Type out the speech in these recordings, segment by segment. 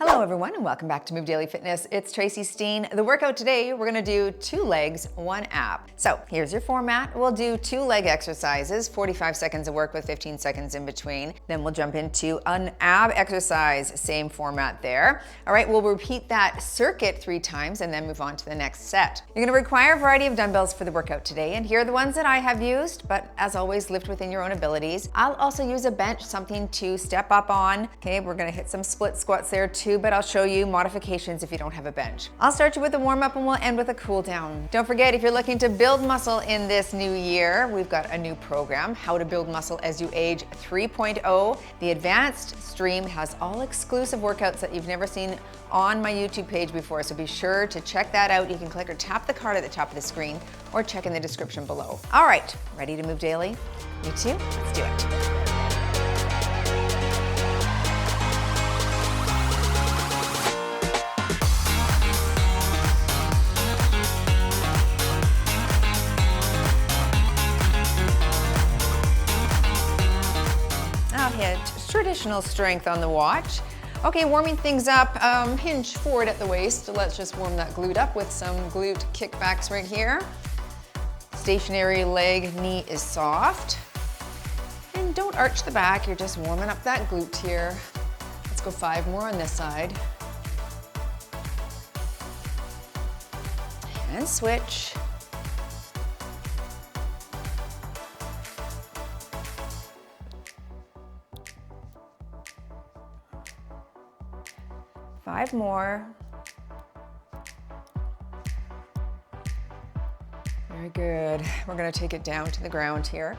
Hello everyone and welcome back to Move Daily Fitness. It's Tracy Steen. The workout today, we're gonna do 2 legs, 1 ab. So here's your format. We'll do 2 leg exercises, 45 seconds of work with 15 seconds in between. Then we'll jump into an ab exercise, same format there. All right, we'll repeat that circuit 3 times and then move on to the next set. You're gonna require a variety of dumbbells for the workout today, and here are the ones that I have used, but as always, lift within your own abilities. I'll also use a bench, something to step up on. Okay, we're gonna hit some split squats there too, but I'll show you modifications if you don't have a bench. I'll start you with a warm up and we'll end with a cool down. Don't forget, if you're looking to build muscle in this new year, we've got a new program, How to Build Muscle as You Age 3.0. The advanced stream has all exclusive workouts that you've never seen on my YouTube page before, so be sure to check that out. You can click or tap the card at the top of the screen or check in the description below. All right, ready to move daily? You too? Let's do it. I'll hit traditional strength on the watch. Okay, warming things up, hinge forward at the waist. Let's just warm that glute up with some glute kickbacks right here. Stationary leg, knee is soft. And don't arch the back, you're just warming up that glute here. Let's go 5 more on this side. And switch. Five more. Very good. We're gonna take it down to the ground here.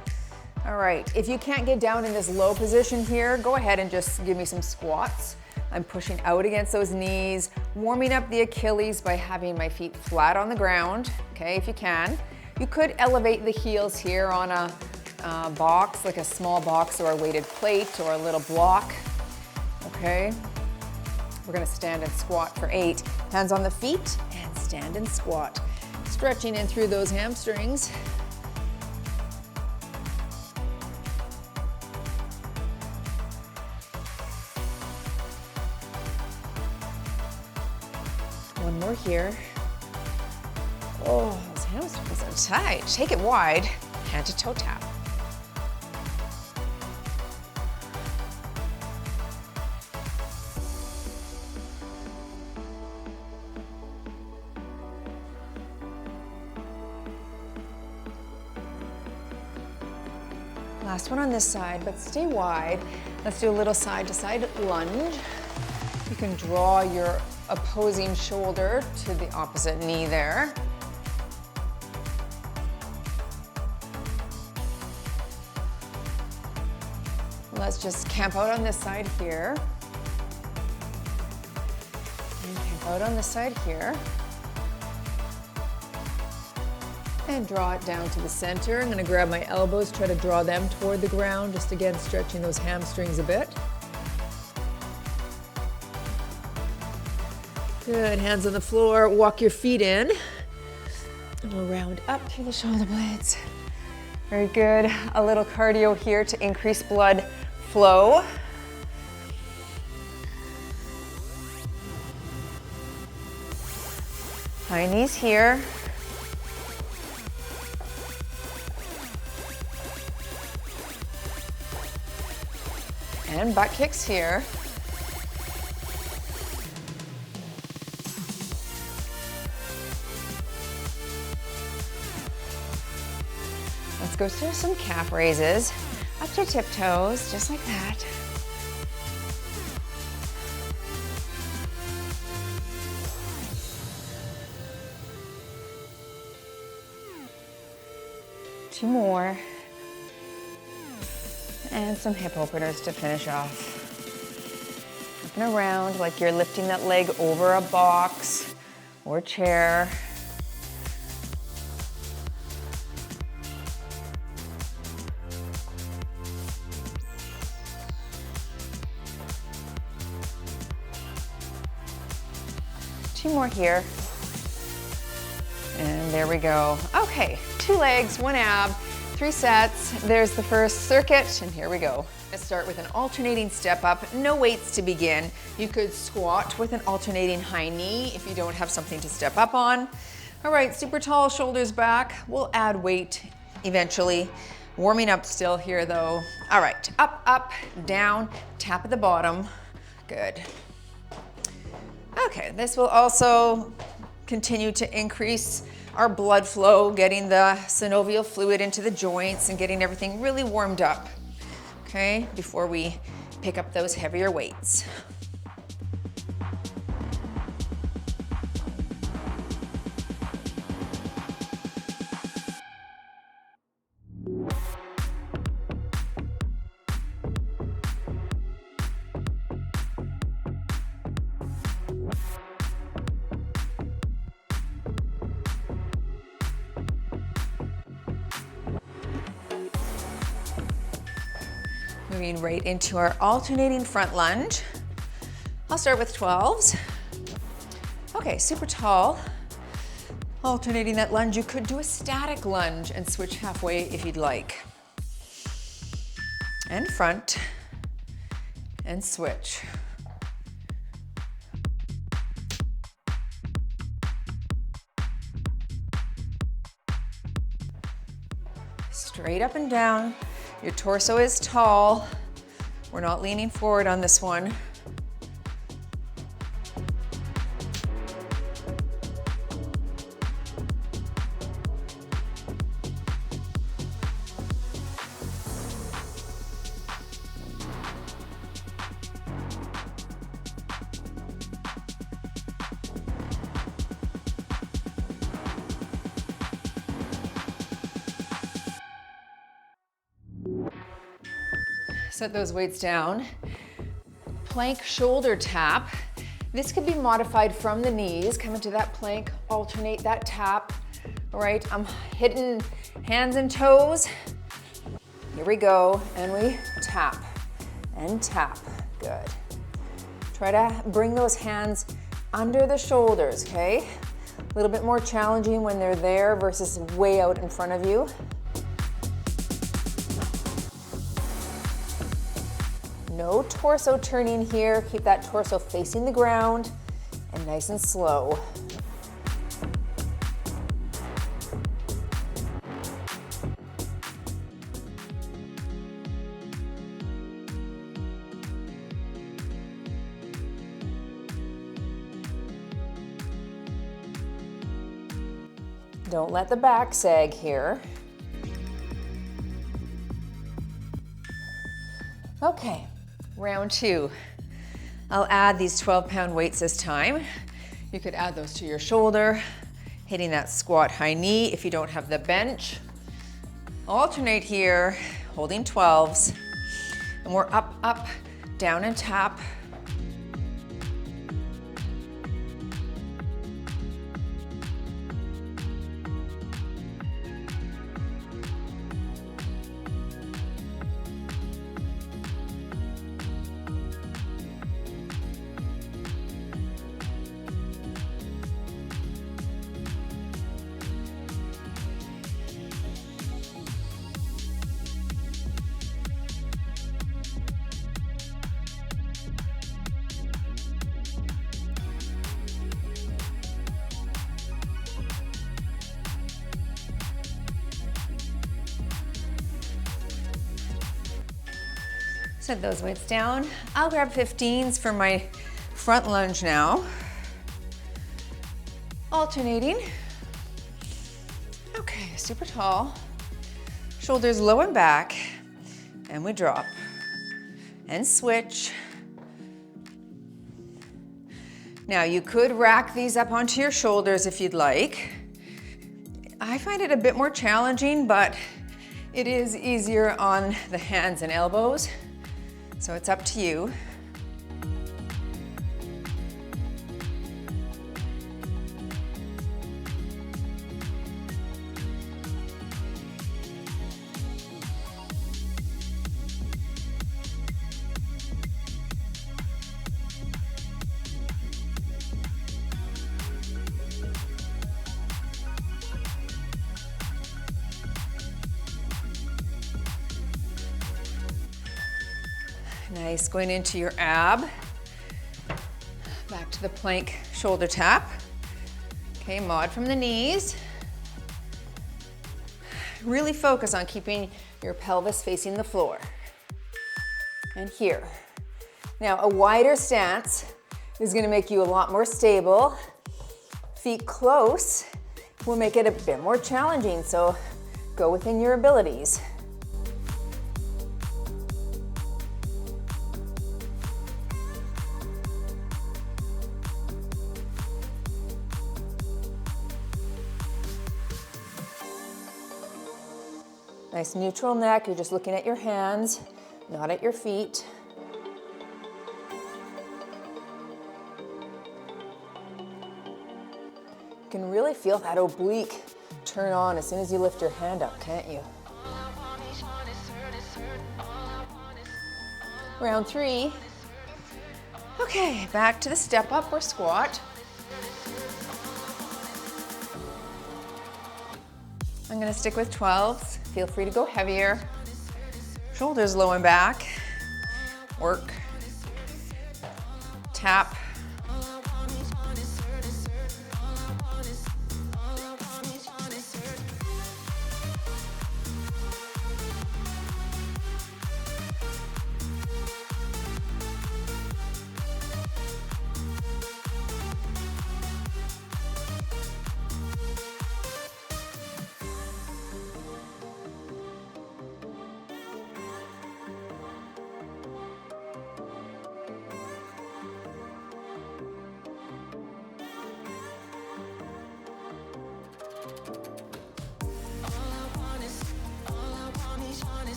All right, if you can't get down in this low position here, go ahead and just give me some squats. I'm pushing out against those knees, warming up the Achilles by having my feet flat on the ground, okay, if you can. You could elevate the heels here on a box, like a small box or a weighted plate or a little block, okay? We're gonna stand and squat for 8. Hands on the feet and stand and squat. Stretching in through those hamstrings. One more here. Oh, those hamstrings are tight. Take it wide, hand to toe tap. Last one on this side, but stay wide. Let's do a little side to side lunge. You can draw your opposing shoulder to the opposite knee there. Let's just camp out on this side here. And camp out on this side here. And draw it down to the center. I'm gonna grab my elbows, try to draw them toward the ground, just again stretching those hamstrings a bit. Good, hands on the floor, walk your feet in. And we'll round up through the shoulder blades. Very good, a little cardio here to increase blood flow. High knees here. And butt kicks here. Let's go through some calf raises. Up to tiptoes, just like that. Two more. And some hip openers to finish off. Up and around like you're lifting that leg over a box or chair. Two more here. And there we go. Okay, 2 legs, 1 ab. 3 sets. There's the first circuit, and here we go. Start with an alternating step up, no weights to begin. You could squat with an alternating high knee if you don't have something to step up on. All right, super tall, shoulders back. We'll add weight eventually. Warming up still here though. All right, up, up, down, tap at the bottom. Good. Okay, this will also continue to increase our blood flow, getting the synovial fluid into the joints and getting everything really warmed up, okay, before we pick up those heavier weights. Moving right into our alternating front lunge. I'll start with 12s. Okay, super tall. Alternating that lunge, you could do a static lunge and switch halfway if you'd like. And front, and switch. Straight up and down. Your torso is tall. We're not leaning forward on this one. Set those weights down. Plank shoulder tap. This could be modified from the knees. Come into that plank, alternate that tap. All right, I'm hitting hands and toes. Here we go, and we tap and tap. Good. Try to bring those hands under the shoulders, okay? A little bit more challenging when they're there versus way out in front of you. No torso turning here. Keep that torso facing the ground and nice and slow. Don't let the back sag here. Okay. Round two. I'll add these 12-pound weights this time. You could add those to your shoulder, hitting that squat high knee if you don't have the bench. Alternate here, holding 12s. And we're up, up, down and tap. Set those weights down. I'll grab 15s for my front lunge now. Alternating. Okay, super tall. Shoulders low and back. And we drop. And switch. Now you could rack these up onto your shoulders if you'd like. I find it a bit more challenging, but it is easier on the hands and elbows. So it's up to you. Nice, going into your ab. Back to the plank shoulder tap. Okay, mod from the knees. Really focus on keeping your pelvis facing the floor. And here. Now, a wider stance is gonna make you a lot more stable. Feet close will make it a bit more challenging, so go within your abilities. Nice neutral neck, you're just looking at your hands, not at your feet. You can really feel that oblique turn on as soon as you lift your hand up, can't you? Round 3. Okay, back to the step up or squat. I'm gonna stick with 12s. Feel free to go heavier. Shoulders low and back. Work. Tap.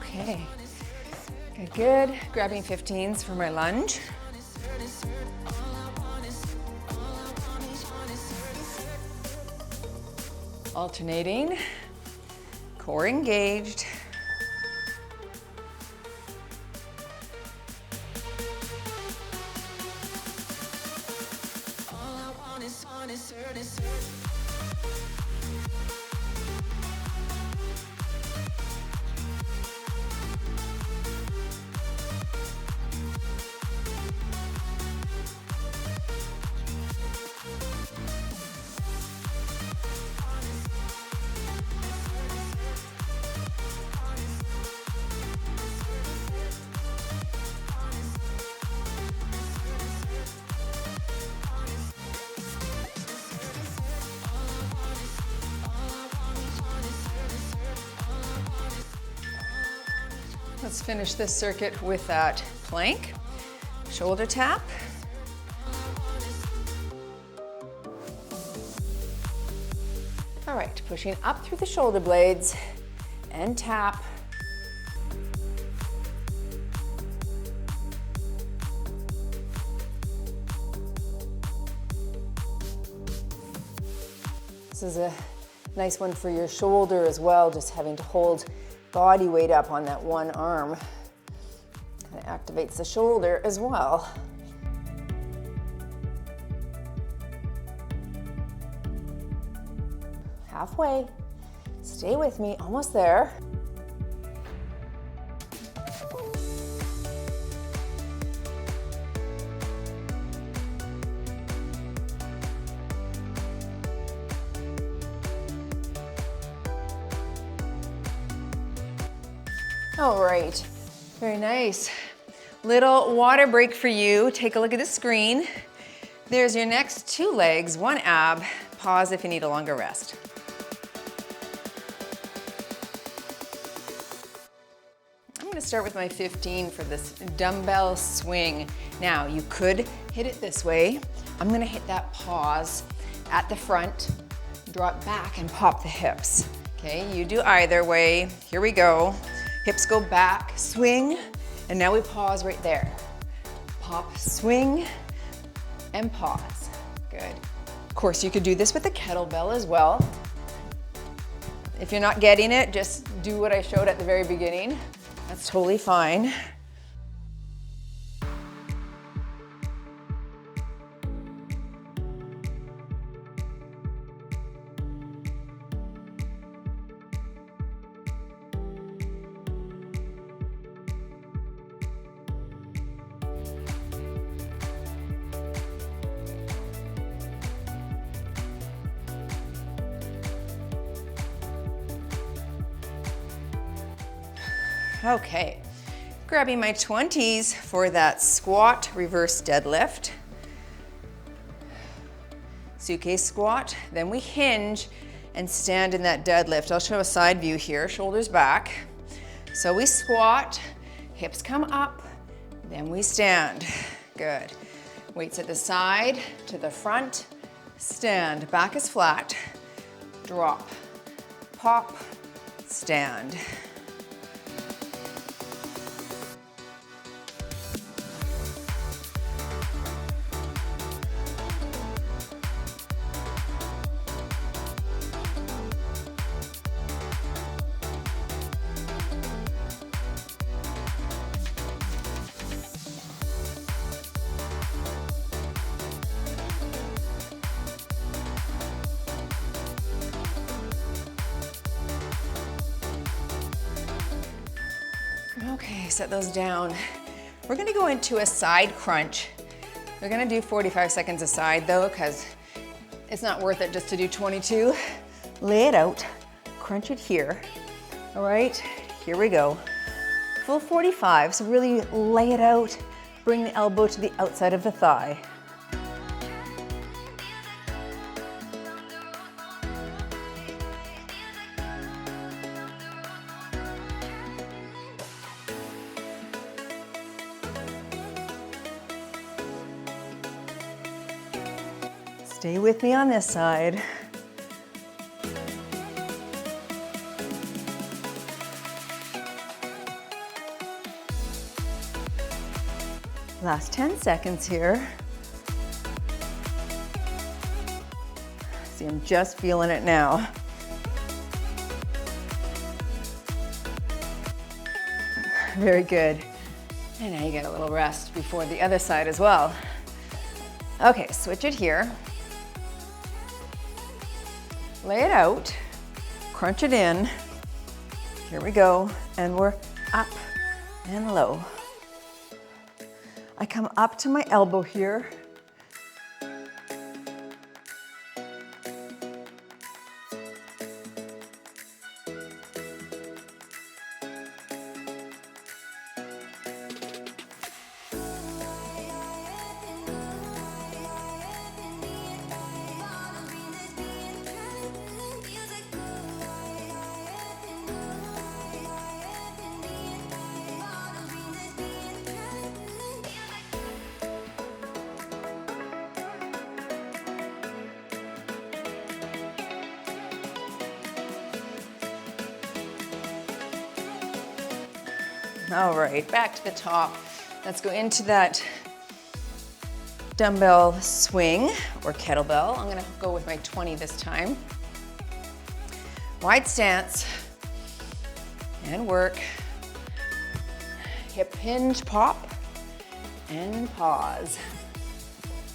Okay, good. Grabbing 15s for my lunge. Alternating, core engaged. Let's finish this circuit with that plank. Shoulder tap. All right, pushing up through the shoulder blades and tap. This is a nice one for your shoulder as well, just having to hold body weight up on that one arm. Kind of activates the shoulder as well. Halfway. Stay with me, almost there. All right, very nice. Little water break for you. Take a look at the screen. There's your next 2 legs, 1 ab. Pause if you need a longer rest. I'm gonna start with my 15 for this dumbbell swing. Now, you could hit it this way. I'm gonna hit that pause at the front, drop back and pop the hips. Okay, you do either way. Here we go. Hips go back, swing, and now we pause right there. Pop, swing, and pause. Good. Of course, you could do this with the kettlebell as well. If you're not getting it, just do what I showed at the very beginning. That's totally fine. Okay, grabbing my 20s for that squat reverse deadlift. Suitcase squat, then we hinge and stand in that deadlift. I'll show a side view here, shoulders back. So we squat, hips come up, then we stand. Good. Weights at the side, to the front, stand. Back is flat, drop, pop, stand. Okay, set those down. We're gonna go into a side crunch. We're gonna do 45 seconds a side though, because it's not worth it just to do 22. Lay it out, crunch it here. All right, here we go. Full 45, so really lay it out. Bring the elbow to the outside of the thigh. Stay with me on this side. Last 10 seconds here. See, I'm just feeling it now. Very good. And now you get a little rest before the other side as well. Okay, switch it here. Lay it out, crunch it in. Here we go, and we're up and low. I come up to my elbow here. All right, back to the top. Let's go into that dumbbell swing or kettlebell. I'm gonna go with my 20 this time. Wide stance and work. Hip hinge, pop, and pause.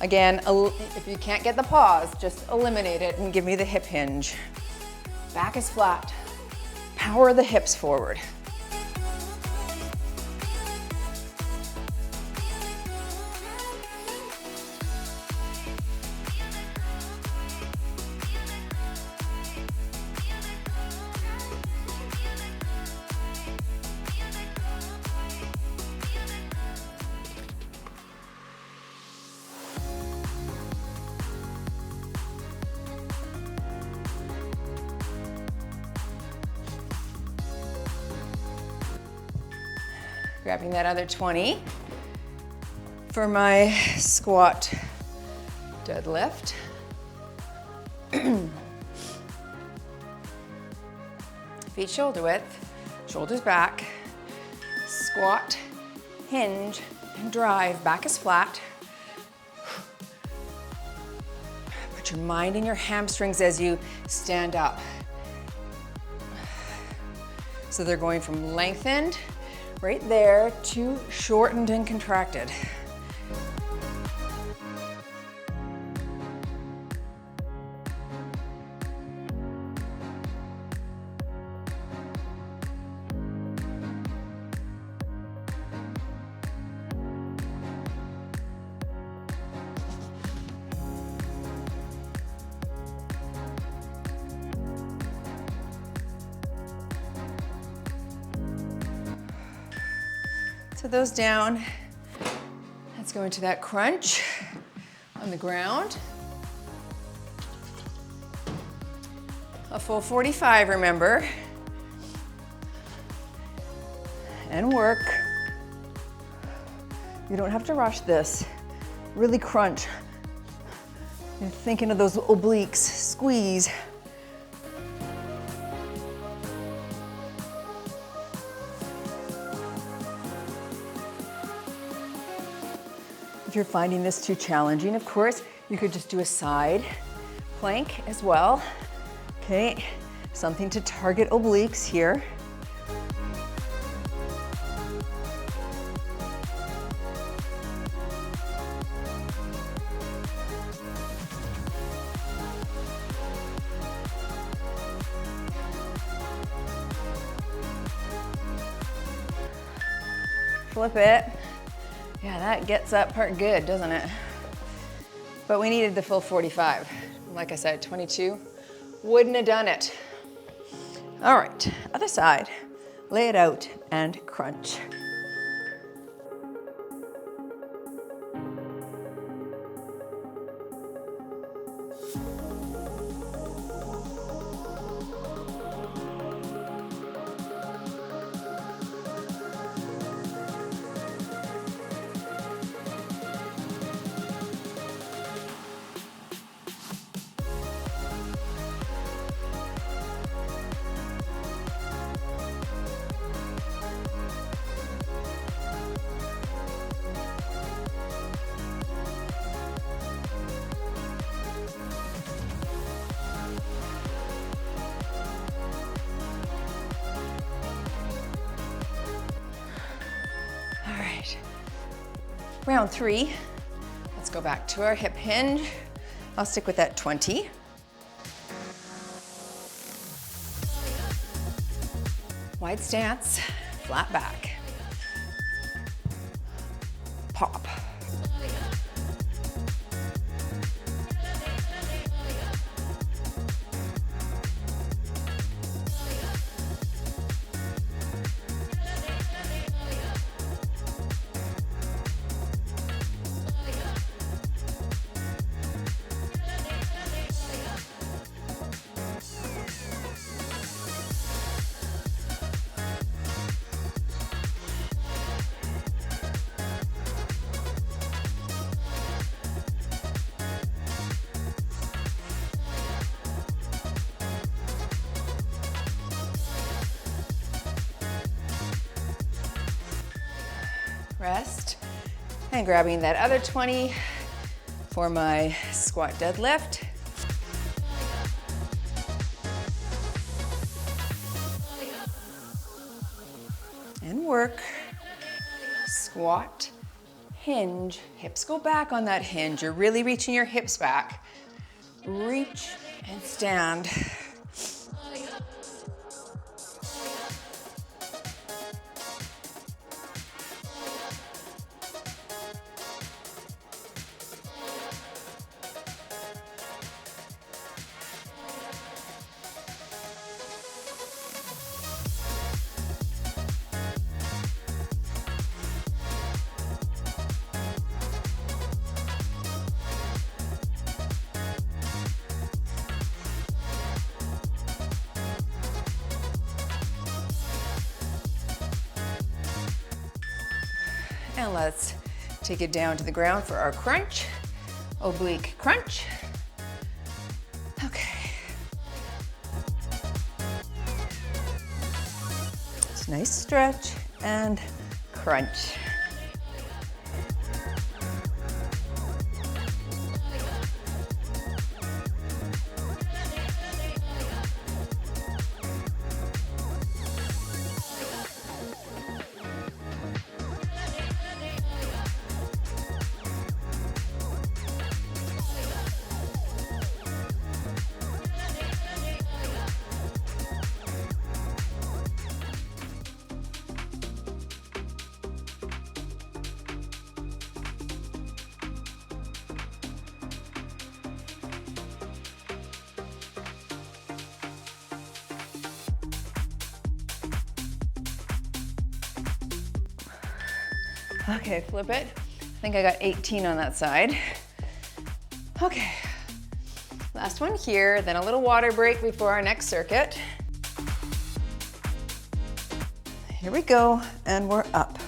Again, if you can't get the pause, just eliminate it and give me the hip hinge. Back is flat. Power the hips forward. Grabbing that other 20 for my squat deadlift. Feet shoulder width, shoulders back, squat, hinge, and drive. Back is flat. Put your mind in your hamstrings as you stand up. So they're going from lengthened right there to shortened and contracted. So those down. Let's go into that crunch on the ground. A full 45, remember. And work. You don't have to rush this. Really crunch. You're thinking of those obliques. Squeeze. If you're finding this too challenging, of course, you could just do a side plank as well. Okay, something to target obliques here. Flip it. Yeah, that gets that part good, doesn't it? But we needed the full 45. Like I said, 22 wouldn't have done it. All right, other side. Lay it out and crunch. Round 3, let's go back to our hip hinge. I'll stick with that 20. Wide stance, flat back. Pop. Rest, and grabbing that other 20 for my squat deadlift. And work, squat, hinge, hips go back on that hinge. You're really reaching your hips back. Reach and stand. And let's take it down to the ground for our crunch, oblique crunch. Okay. It's a nice stretch and crunch. Okay, flip it. I think I got 18 on that side. Okay, last one here, then a little water break before our next circuit. Here we go, and we're up.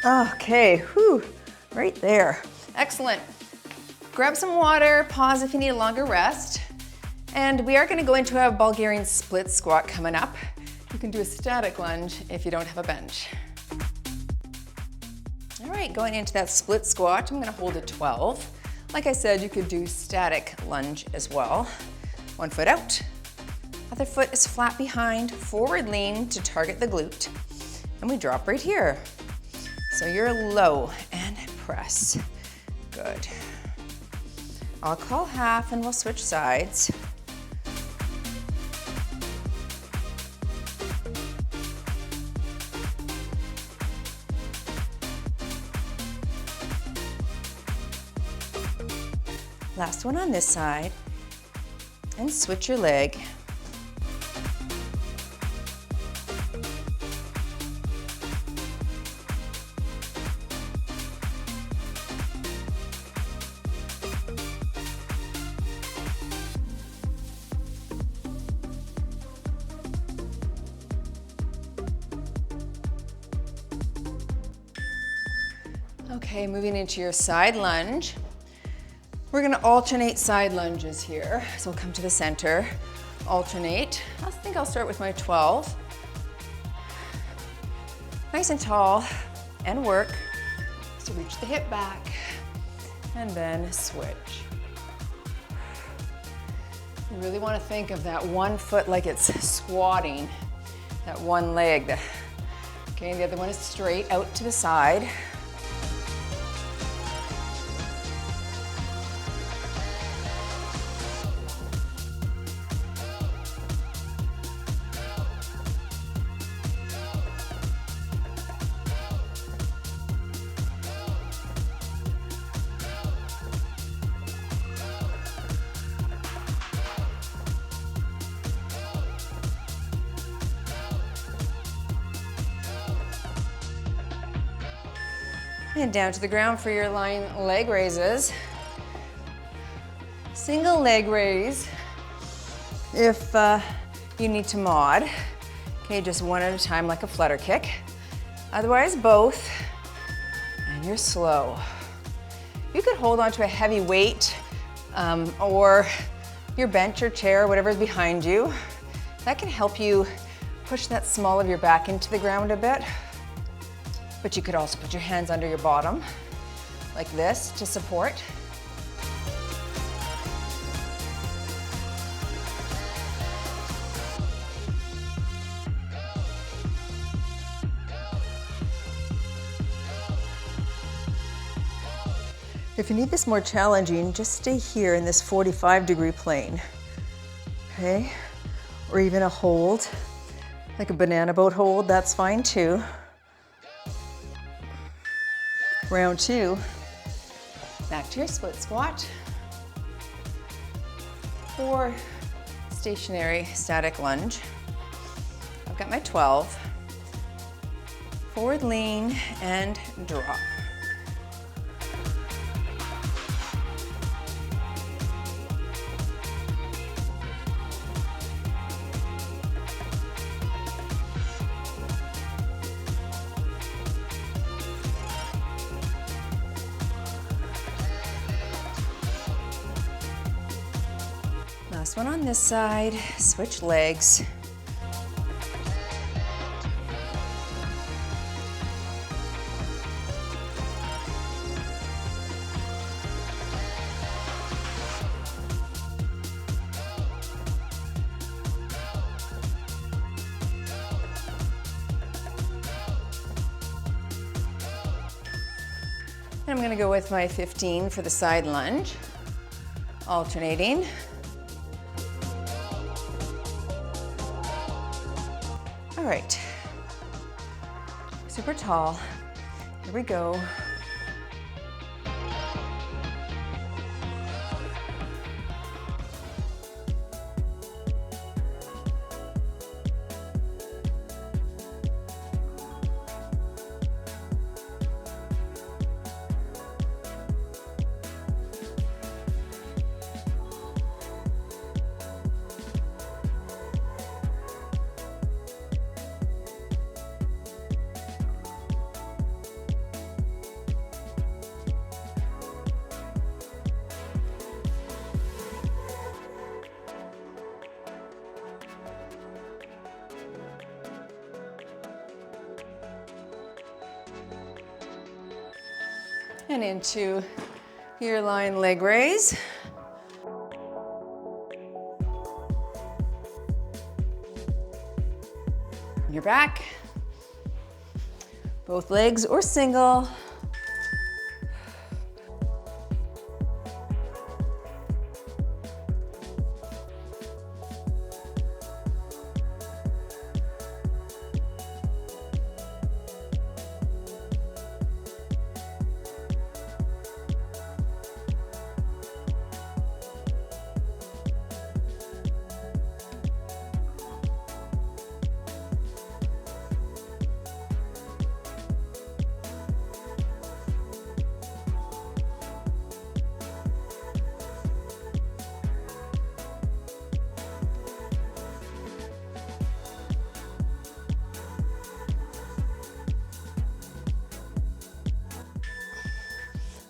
Okay, whew, right there. Excellent. Grab some water, pause if you need a longer rest. And we are gonna go into a Bulgarian split squat coming up. You can do a static lunge if you don't have a bench. All right, going into that split squat, I'm gonna hold a 12. Like I said, you could do static lunge as well. One foot out, other foot is flat behind, forward lean to target the glute. And we drop right here. So you're low and press. Good. I'll call half and we'll switch sides. Last one on this side. And switch your leg. Okay, moving into your side lunge. We're gonna alternate side lunges here. So we'll come to the center, alternate. I think I'll start with my 12. Nice and tall, and work. So reach the hip back, and then switch. You really wanna think of that one foot like it's squatting, that one leg. Okay, the other one is straight out to the side. And down to the ground for your lying leg raises. Single leg raise if you need to mod. Okay, just one at a time like a flutter kick. Otherwise, both, and you're slow. You could hold onto a heavy weight or your bench or chair, whatever's behind you. That can help you push that small of your back into the ground a bit. But you could also put your hands under your bottom, like this, to support. If you need this more challenging, just stay here in this 45-degree plane, okay? Or even a hold, like a banana boat hold, that's fine too. Round two, back to your split squat, or stationary static lunge. I've got my 12, forward lean and drop. Last one on this side, switch legs. And I'm gonna go with my 15 for the side lunge, alternating. All right, super tall, here we go. And into your lying leg raise. Your back, both legs or single.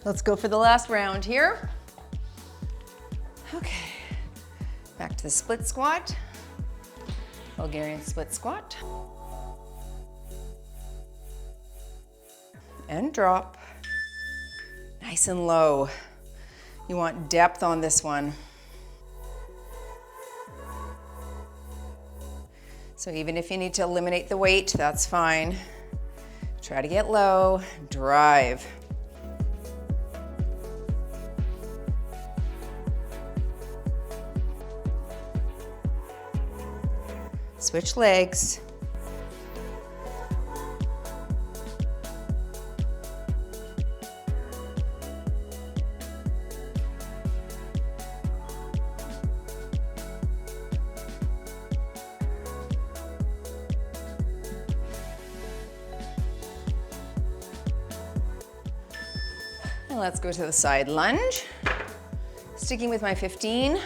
Let's go for the last round here. Okay, back to the split squat, Bulgarian split squat. And drop, nice and low. You want depth on this one. So even if you need to eliminate the weight, that's fine. Try to get low, drive. Switch legs. And let's go to the side lunge. Sticking with my 15.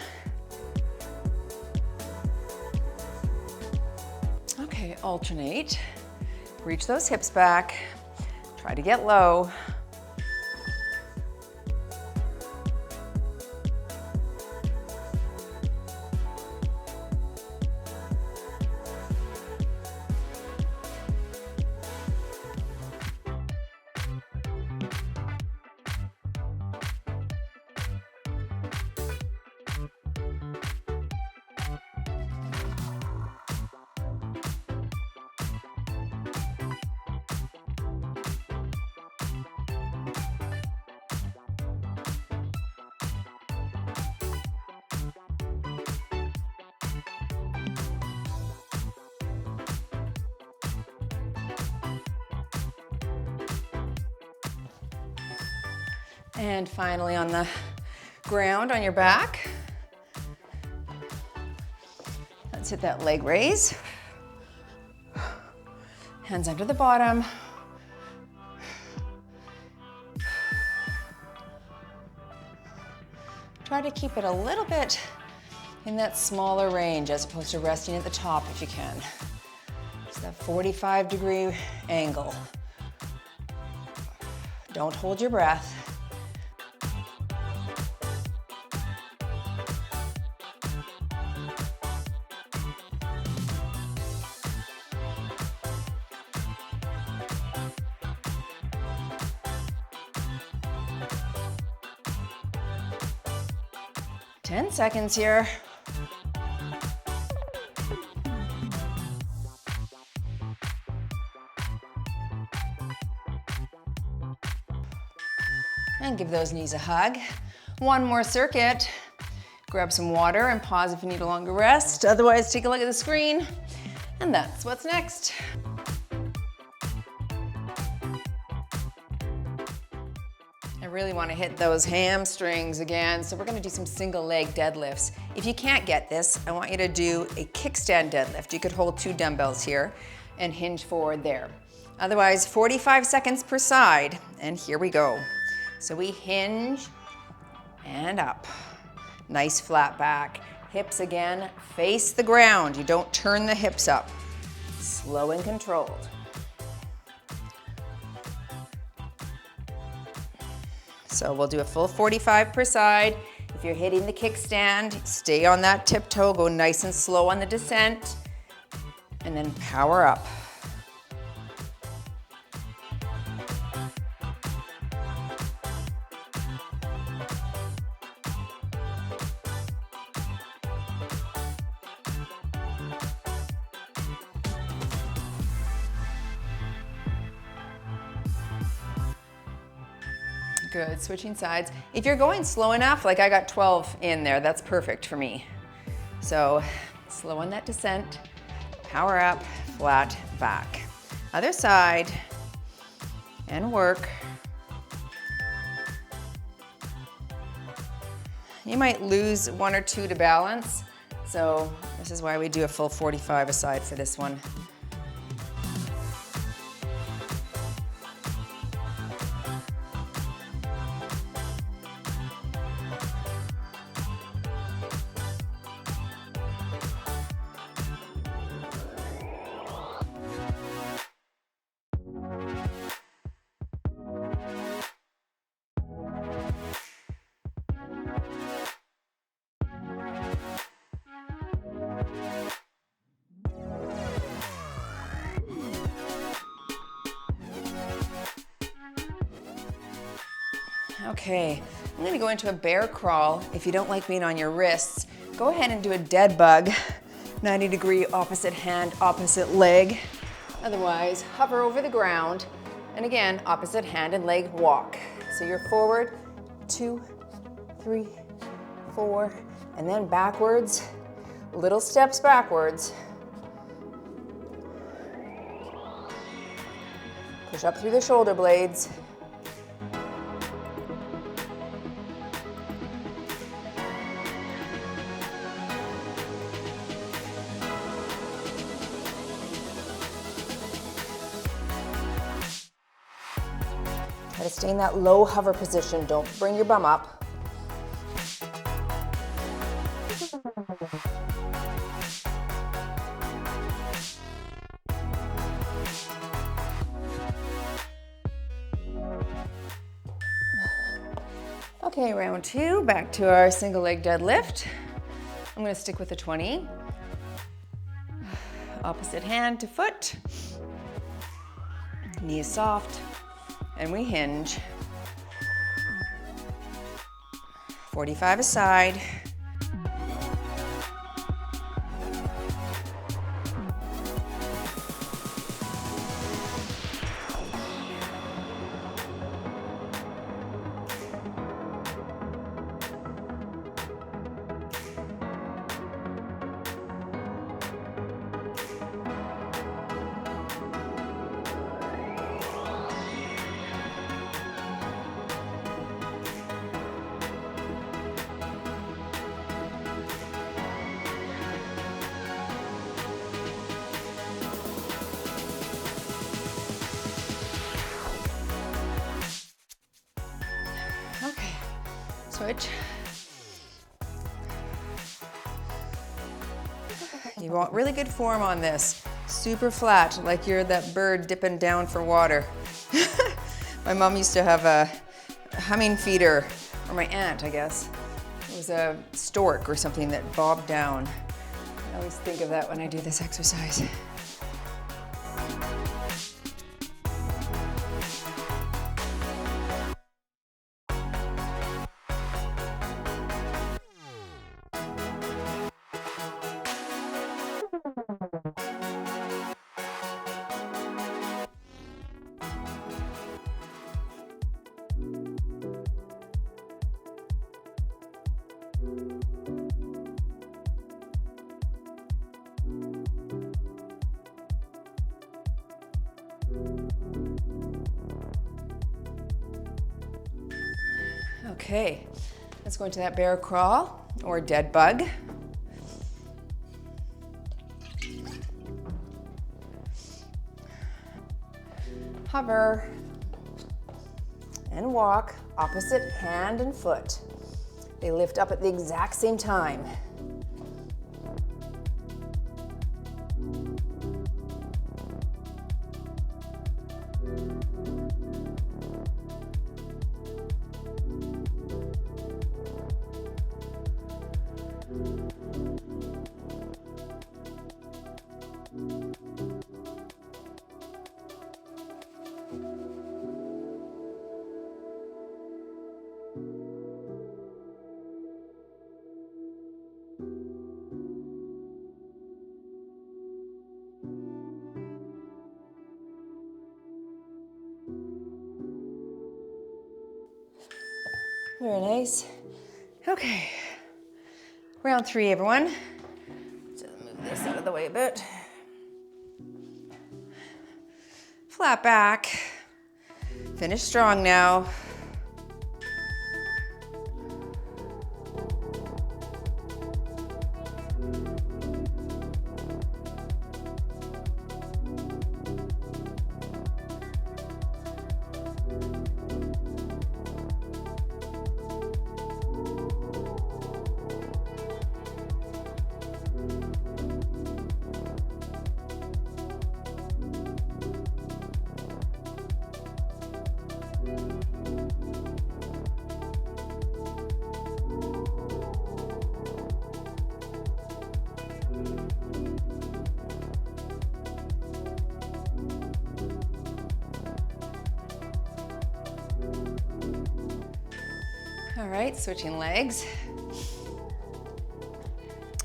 Okay, alternate. Reach those hips back. Try to get low. And finally on the ground on your back. Let's hit that leg raise. Hands under the bottom. Try to keep it a little bit in that smaller range as opposed to resting at the top if you can. It's that 45-degree angle. Don't hold your breath. Ten seconds here. And give those knees a hug. One more circuit. Grab some water and pause if you need a longer rest. Otherwise, take a look at the screen. And that's what's next. I really want to hit those hamstrings again, so we're going to do some single leg deadlifts. If you can't get this, I want you to do a kickstand deadlift. You could hold 2 dumbbells here and hinge forward there. Otherwise, 45 seconds per side, and here we go. So we hinge and up. Nice flat back. Hips again, face the ground. You don't turn the hips up. Slow and controlled. So we'll do a full 45 per side. If you're hitting the kickstand, stay on that tiptoe, go nice and slow on the descent, and then power up. Good, switching sides. If you're going slow enough, like I got 12 in there, that's perfect for me. So slow on that descent, power up, flat back. Other side, and work. You might lose 1 or 2 to balance, so this is why we do a full 45 a side for this one. Okay, I'm gonna go into a bear crawl. If you don't like being on your wrists, go ahead and do a dead bug, 90-degree opposite hand, opposite leg. Otherwise, hover over the ground, and again, opposite hand and leg walk. So you're forward, 2, 3, 4, and then backwards, little steps backwards. Push up through the shoulder blades. Try to stay in that low hover position. Don't bring your bum up. Okay, round 2, back to our single leg deadlift. I'm gonna stick with the 20. Opposite hand to foot. Knee is soft. And we hinge. 45 a side. Okay, switch. You want really good form on this. Super flat, like you're that bird dipping down for water. My mom used to have a humming feeder, or my aunt, I guess. It was a stork or something that bobbed down. I always think of that when I do this exercise. Okay, let's go into that bear crawl or dead bug. Hover and walk opposite hand and foot. They lift up at the exact same time. Very nice. Okay, round 3, everyone. Just move this out of the way a bit. Flat back. Finish strong now. All right, switching legs.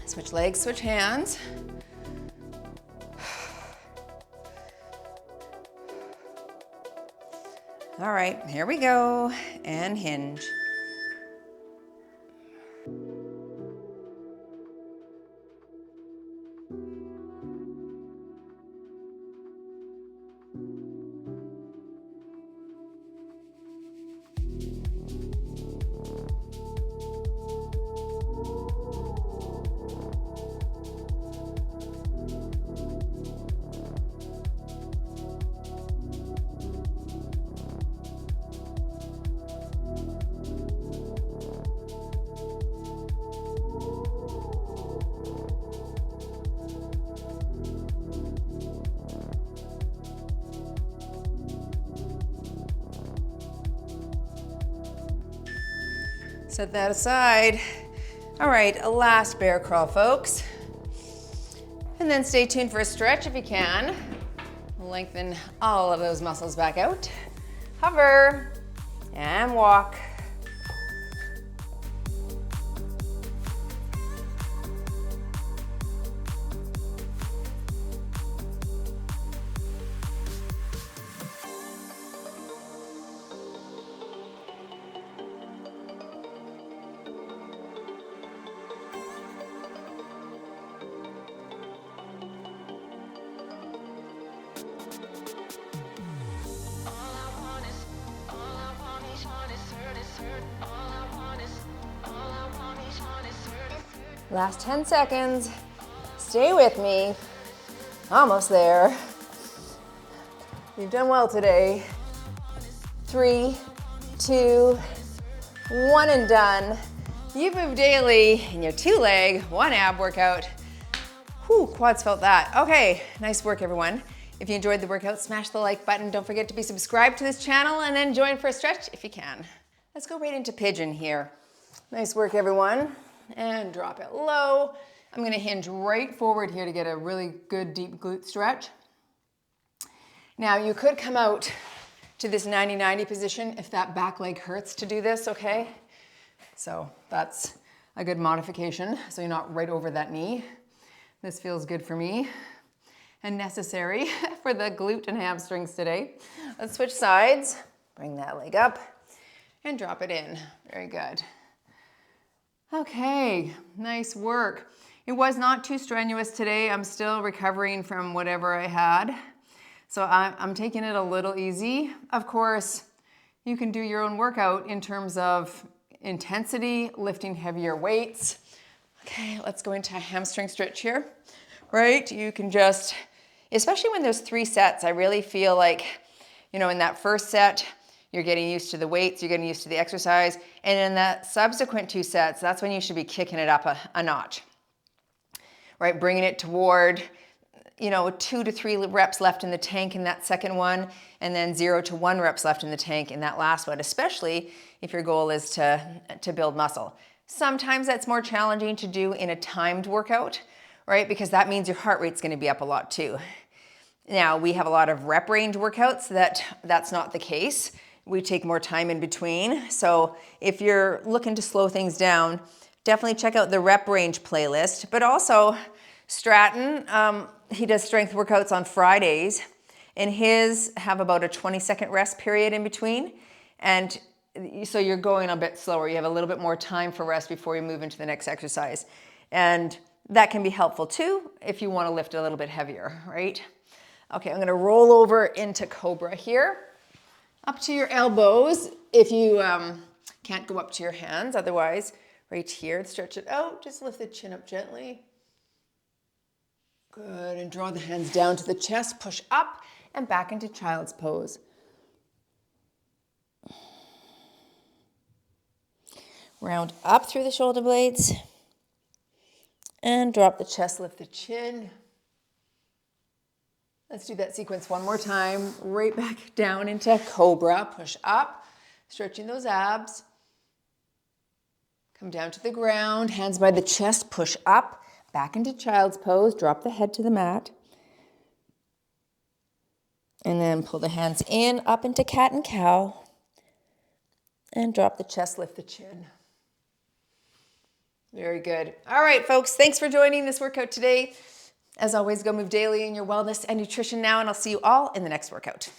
Switch legs, switch hands. All right, here we go, and hinge. Set that aside. All right, a last bear crawl, folks. And then stay tuned for a stretch if you can. Lengthen all of those muscles back out. Hover and walk. Last 10 seconds. Stay with me. Almost there. You've done well today. 3, 2, 1 and done. You've moved daily in your 2-leg, 1-ab workout. Whew, quads felt that. Okay, nice work, everyone. If you enjoyed the workout, smash the like button. Don't forget to be subscribed to this channel and then join for a stretch if you can. Let's go right into pigeon here. Nice work, everyone. And drop it low. I'm gonna hinge right forward here to get a really good deep glute stretch. Now you could come out to this 90-90 position if that back leg hurts to do this, okay? So that's a good modification, so you're not right over that knee. This feels good for me and necessary for the glute and hamstrings today. Let's switch sides. Bring that leg up and drop it in. Very good. Okay, nice work. It was not too strenuous today. I'm still recovering from whatever I had. So I'm taking it a little easy. Of course, you can do your own workout in terms of, intensity, lifting heavier weights. Okay, let's go into a hamstring stretch here, right? You can just, especially when there's 3 sets, I really feel like, you know, in that first set, you're getting used to the weights, you're getting used to the exercise, and in that subsequent 2 sets, that's when you should be kicking it up a notch, right? Bringing it toward, you know, 2 to 3 reps left in the tank in that second one, and then 0 to 1 reps left in the tank in that last one, especially if your goal is to build muscle. Sometimes that's more challenging to do in a timed workout, right? Because that means your heart rate's gonna be up a lot too. Now, we have a lot of rep range workouts that's not the case. We take more time in between. So if you're looking to slow things down, definitely check out the rep range playlist. But also, Stratton, he does strength workouts on Fridays, and his have about a 20-second rest period in between. And so you're going a bit slower. You have a little bit more time for rest before you move into the next exercise. And that can be helpful too if you want to lift a little bit heavier, right? Okay, I'm gonna roll over into Cobra here. Up to your elbows if you can't go up to your hands. Otherwise, right here, stretch it out. Just lift the chin up gently. Good, and draw the hands down to the chest. Push up and back into child's pose. Round up through the shoulder blades. And drop the chest, lift the chin. Let's do that sequence one more time. Right back down into Cobra. Push up, stretching those abs. Come down to the ground, hands by the chest, push up, back into child's pose. Drop the head to the mat. And then pull the hands in, up into cat and cow. And drop the chest, lift the chin. Very good. All right, folks, thanks for joining this workout today. As always, go move daily in your wellness and nutrition now, and I'll see you all in the next workout.